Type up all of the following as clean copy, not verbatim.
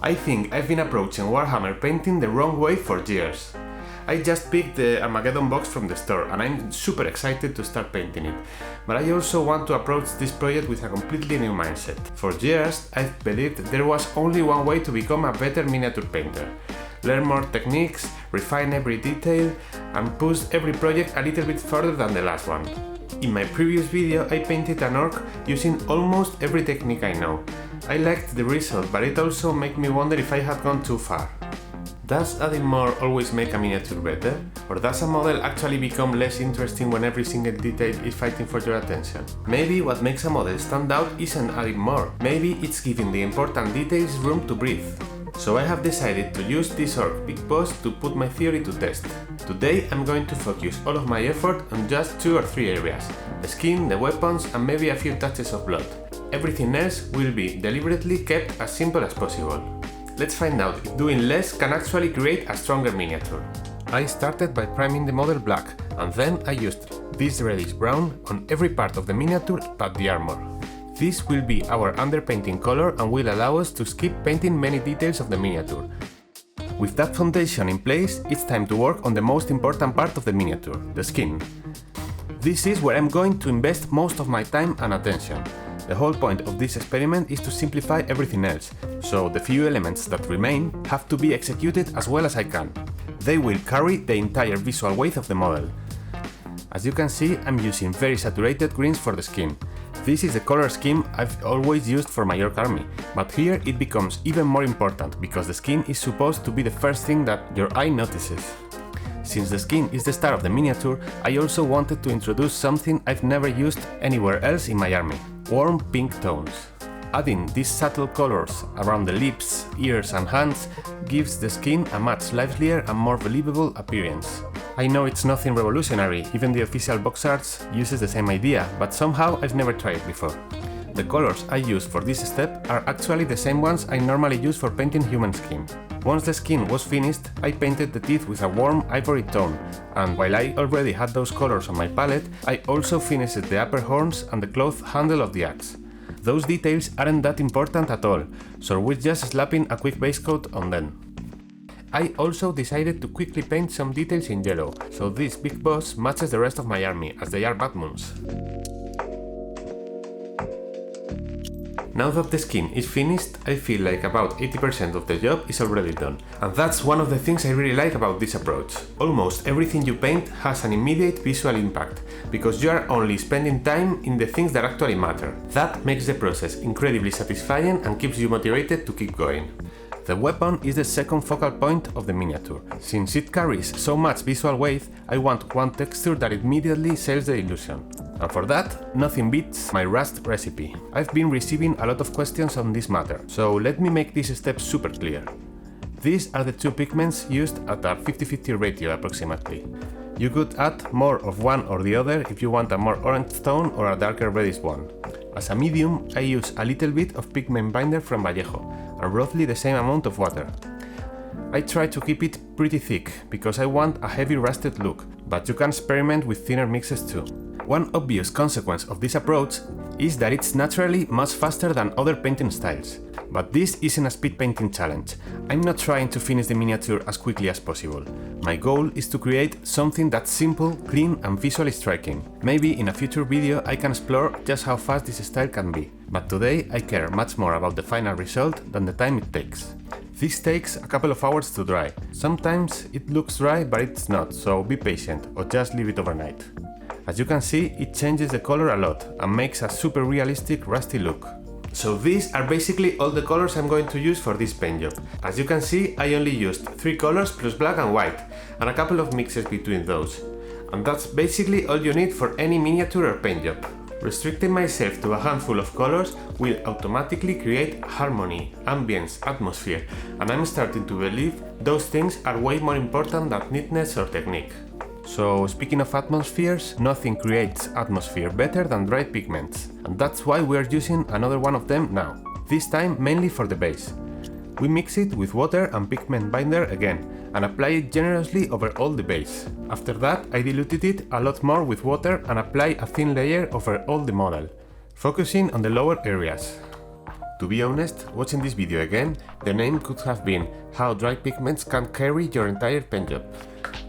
I think I've been approaching Warhammer painting the wrong way for years. I just picked the Armageddon box from the store and I'm super excited to start painting it, but I also want to approach this project with a completely new mindset. For years, I've believed there was only one way to become a better miniature painter. Learn more techniques, refine every detail, and push every project a little bit further than the last one. In my previous video, I painted an orc using almost every technique I know. I liked the result, but it also made me wonder if I had gone too far. Does adding more always make a miniature better? Or does a model actually become less interesting when every single detail is fighting for your attention? Maybe what makes a model stand out isn't adding more, maybe it's giving the important details room to breathe. So I have decided to use this Ork Big Boss to put my theory to test. Today I'm going to focus all of my effort on just 2 or 3 areas: the skin, the weapons, and maybe a few touches of blood. Everything else will be deliberately kept as simple as possible. Let's find out if doing less can actually create a stronger miniature. I started by priming the model black, and then I used this reddish brown on every part of the miniature but the armor. This will be our underpainting color and will allow us to skip painting many details of the miniature. With that foundation in place, it's time to work on the most important part of the miniature, the skin. This is where I'm going to invest most of my time and attention. The whole point of this experiment is to simplify everything else, so the few elements that remain have to be executed as well as I can. They will carry the entire visual weight of the model. As you can see, I'm using very saturated greens for the skin. This is the color scheme I've always used for my orc army, but here it becomes even more important because the skin is supposed to be the first thing that your eye notices. Since the skin is the star of the miniature, I also wanted to introduce something I've never used anywhere else in my army: warm pink tones. Adding these subtle colors around the lips, ears and hands gives the skin a much livelier and more believable appearance. I know it's nothing revolutionary, even the official box arts uses the same idea, but somehow I've never tried it before. The colors I use for this step are actually the same ones I normally use for painting human skin. Once the skin was finished, I painted the teeth with a warm ivory tone, and while I already had those colors on my palette, I also finished the upper horns and the cloth handle of the axe. Those details aren't that important at all, so we're just slapping a quick base coat on them. I also decided to quickly paint some details in yellow, so this Big Boss matches the rest of my army, as they are bad moons. Now that the skin is finished, I feel like about 80% of the job is already done. And that's one of the things I really like about this approach. Almost everything you paint has an immediate visual impact, because you are only spending time in the things that actually matter. That makes the process incredibly satisfying and keeps you motivated to keep going. The weapon is the second focal point of the miniature. Since it carries so much visual weight, I want one texture that immediately sells the illusion. And for that, nothing beats my rust recipe. I've been receiving a lot of questions on this matter, so let me make this step super clear. These are the 2 pigments used at a 50-50 ratio approximately. You could add more of one or the other if you want a more orange tone or a darker reddish one. As a medium, I use a little bit of pigment binder from Vallejo, and roughly the same amount of water. I try to keep it pretty thick, because I want a heavy rusted look, but you can experiment with thinner mixes too. One obvious consequence of this approach is that it's naturally much faster than other painting styles. But this isn't a speed painting challenge. I'm not trying to finish the miniature as quickly as possible. My goal is to create something that's simple, clean and visually striking. Maybe in a future video I can explore just how fast this style can be. But today I care much more about the final result than the time it takes. This takes a couple of hours to dry. Sometimes it looks dry but it's not, so be patient or just leave it overnight. As you can see, it changes the color a lot and makes a super realistic rusty look. So these are basically all the colors I'm going to use for this paint job. As you can see, I only used 3 colors plus black and white, and a couple of mixes between those. And that's basically all you need for any miniature or paint job. Restricting myself to a handful of colors will automatically create harmony, ambience, atmosphere, and I'm starting to believe those things are way more important than neatness or technique. So speaking of atmospheres, nothing creates atmosphere better than dry pigments, and that's why we are using another one of them now, this time mainly for the base. We mix it with water and pigment binder again, and apply it generously over all the base. After that, I diluted it a lot more with water and apply a thin layer over all the model, focusing on the lower areas. To be honest, watching this video again, the name could have been How Dry Pigments Can Carry Your Entire Paint Job.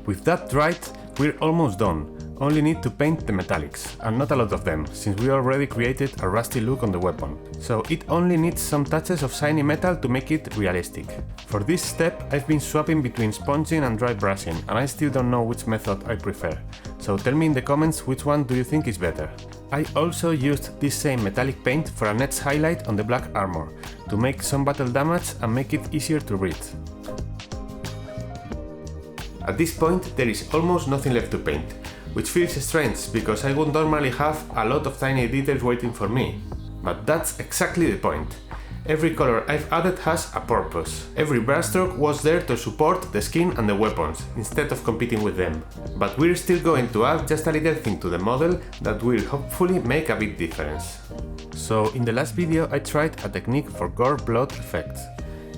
With that right, we're almost done. Only need to paint the metallics, and not a lot of them, since we already created a rusty look on the weapon. So it only needs some touches of shiny metal to make it realistic. For this step, I've been swapping between sponging and dry brushing, and I still don't know which method I prefer. So tell me in the comments which one do you think is better. I also used this same metallic paint for an edge highlight on the black armor, to make some battle damage and make it easier to read. At this point, there is almost nothing left to paint, which feels strange because I would normally have a lot of tiny details waiting for me. But that's exactly the point. Every color I've added has a purpose. Every brushstroke was there to support the skin and the weapons, instead of competing with them. But we're still going to add just a little thing to the model that will hopefully make a big difference. So in the last video I tried a technique for gore blood effects.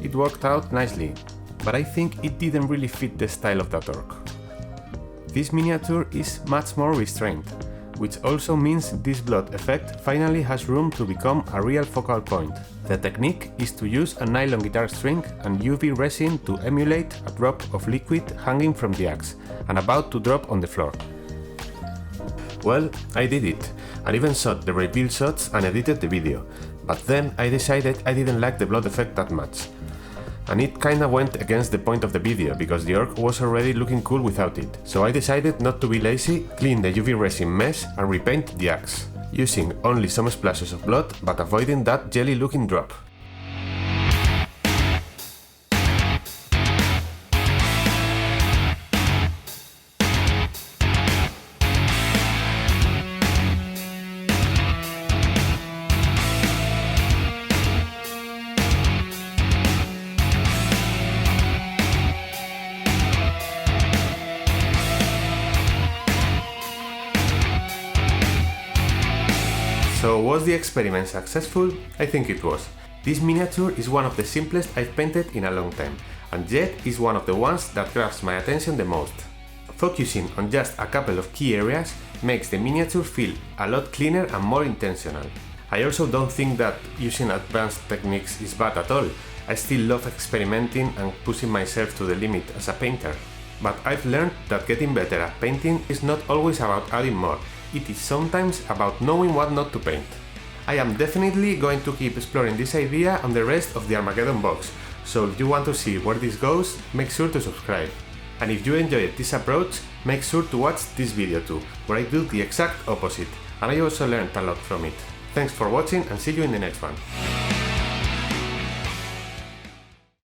It worked out nicely, but I think it didn't really fit the style of that ork. This miniature is much more restrained, which also means this blood effect finally has room to become a real focal point. The technique is to use a nylon guitar string and UV resin to emulate a drop of liquid hanging from the axe and about to drop on the floor. Well, I did it, and even shot the reveal shots and edited the video, but then I decided I didn't like the blood effect that much. And it kinda went against the point of the video, because the ork was already looking cool without it. So I decided not to be lazy, clean the UV resin mesh and repaint the axe, using only some splashes of blood but avoiding that jelly looking drop. So was the experiment successful? I think it was. This miniature is one of the simplest I've painted in a long time, and yet is one of the ones that grabs my attention the most. Focusing on just a couple of key areas makes the miniature feel a lot cleaner and more intentional. I also don't think that using advanced techniques is bad at all. I still love experimenting and pushing myself to the limit as a painter. But I've learned that getting better at painting is not always about adding more. It is sometimes about knowing what not to paint. I am definitely going to keep exploring this idea on the rest of the Armageddon box, so if you want to see where this goes, make sure to subscribe. And if you enjoyed this approach, make sure to watch this video too, where I do the exact opposite, and I also learned a lot from it. Thanks for watching and see you in the next one.